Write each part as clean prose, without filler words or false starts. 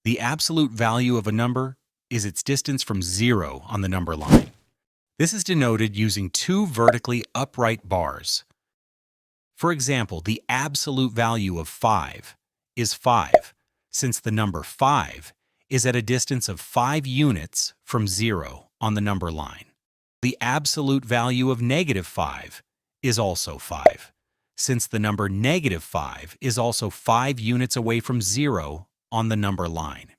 The absolute value of a number is its distance from 0 on the number line. This is denoted using two vertically upright bars. For example, the absolute value of 5 is 5, since the number 5 is at a distance of 5 units from 0 on the number line. The absolute value of -5 is also 5, since the number -5 is also 5 units away from 0 on the number line.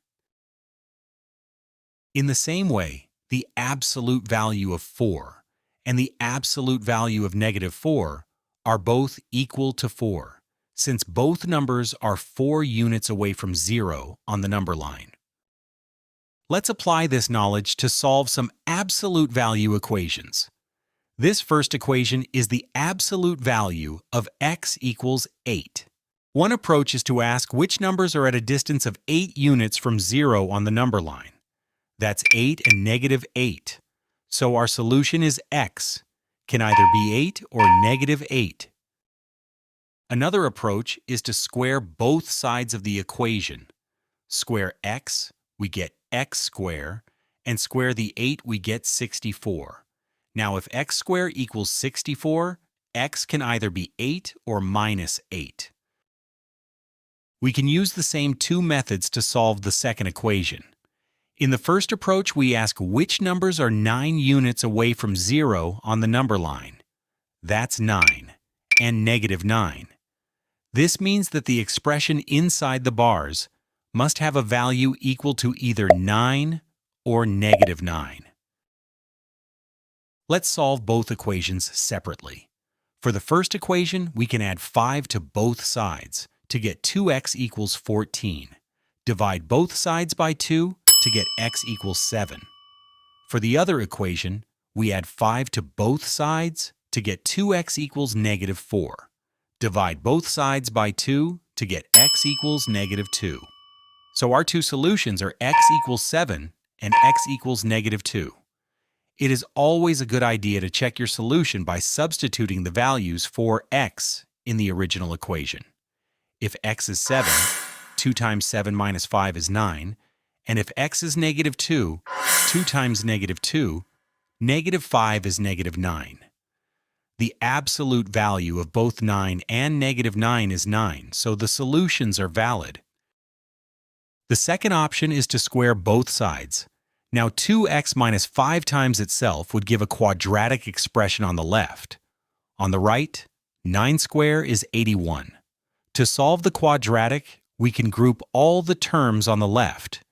In the same way, the absolute value of 4 and the absolute value of -4 are both equal to 4, since both numbers are 4 units away from 0 on the number line. Let's apply this knowledge to solve some absolute value equations. This first equation is the absolute value of x equals 8. One approach is to ask which numbers are at a distance of 8 units from 0 on the number line. That's 8 and -8. So our solution is x, can either be 8 or -8. Another approach is to square both sides of the equation. Square x, we get x squared, and square the 8, we get 64. Now if x squared equals 64, x can either be 8 or -8. We can use the same two methods to solve the second equation. In the first approach, we ask which numbers are 9 units away from 0 on the number line. That's 9 and -9. This means that the expression inside the bars must have a value equal to either 9 or -9. Let's solve both equations separately. For the first equation, we can add 5 to both sides to get 2x equals 14. Divide both sides by 2 to get x equals 7. For the other equation, we add 5 to both sides to get 2x equals -4. Divide both sides by 2 to get x equals -2. So our two solutions are x equals 7 and x equals -2. It is always a good idea to check your solution by substituting the values for x in the original equation. If x is 7, 2 times 7 minus 5 is 9, and if x is -2, 2 times -2, -5 is -9. The absolute value of both 9 and -9 is 9, so the solutions are valid. The second option is to square both sides. Now 2x minus 5 times itself would give a quadratic expression on the left. On the right, 9 squared is 81. To solve the quadratic, we can group all the terms on the left,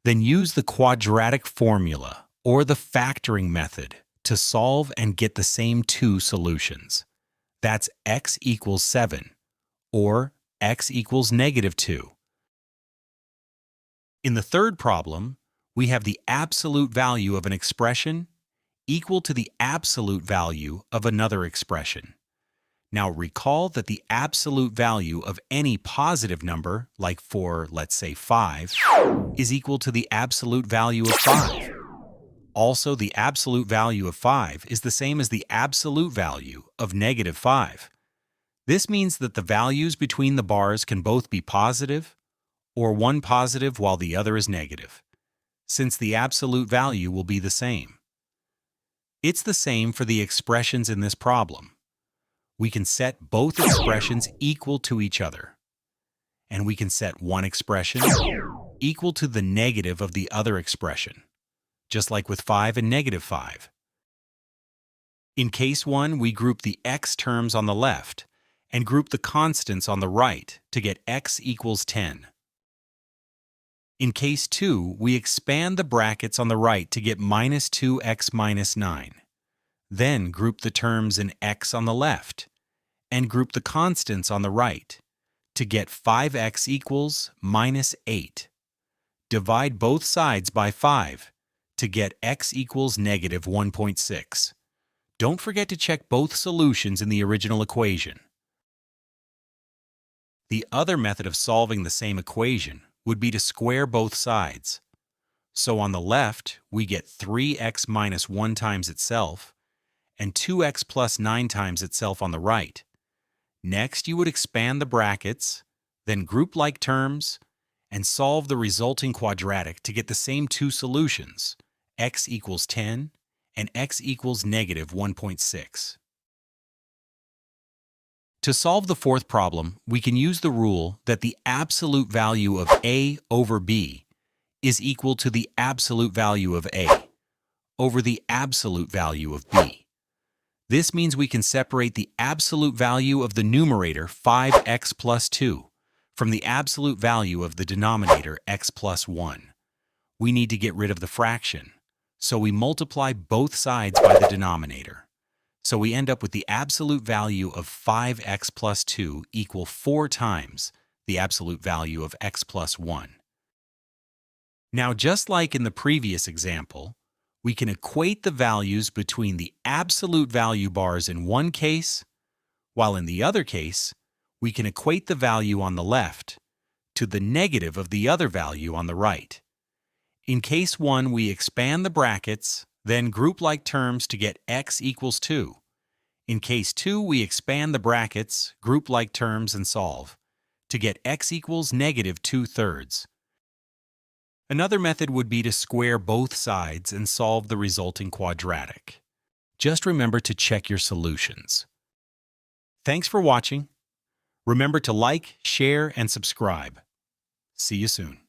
then use the quadratic formula or the factoring method to solve and get the same two solutions. That's x equals 7 or x equals -2. In the third problem, we have the absolute value of an expression equal to the absolute value of another expression. Now recall that the absolute value of any positive number, like for, let's say, 5, is equal to the absolute value of 5. Also, the absolute value of 5 is the same as the absolute value of -5. This means that the values between the bars can both be positive, or one positive while the other is negative, since the absolute value will be the same. It's the same for the expressions in this problem. We can set both expressions equal to each other, and we can set one expression equal to the negative of the other expression, just like with 5 and -5. In case 1, we group the x terms on the left and group the constants on the right to get x equals 10. In case 2, we expand the brackets on the right to get -2x minus 9. Then group the terms in x on the left and group the constants on the right to get 5x equals -8. Divide both sides by 5 to get x equals -1.6. Don't forget to check both solutions in the original equation. The other method of solving the same equation would be to square both sides. So on the left, we get 3x minus 1 times itself, and 2x plus 9 times itself on the right. Next, you would expand the brackets, then group like terms, and solve the resulting quadratic to get the same two solutions, x equals 10 and x equals negative 1.6. To solve the fourth problem, we can use the rule that the absolute value of a over b is equal to the absolute value of a over the absolute value of b. This means we can separate the absolute value of the numerator 5x plus 2 from the absolute value of the denominator x plus 1. We need to get rid of the fraction, so we multiply both sides by the denominator. So we end up with the absolute value of 5x plus 2 equal 4 times the absolute value of x plus 1. Now, just like in the previous example, we can equate the values between the absolute value bars in one case, while in the other case, we can equate the value on the left to the negative of the other value on the right. In case 1, we expand the brackets, then group like terms to get x equals 2. In case 2, we expand the brackets, group like terms, and solve to get x equals negative 2/3. Another method would be to square both sides and solve the resulting quadratic. Just remember to check your solutions. Thanks for watching. Remember to like, share, and subscribe. See you soon.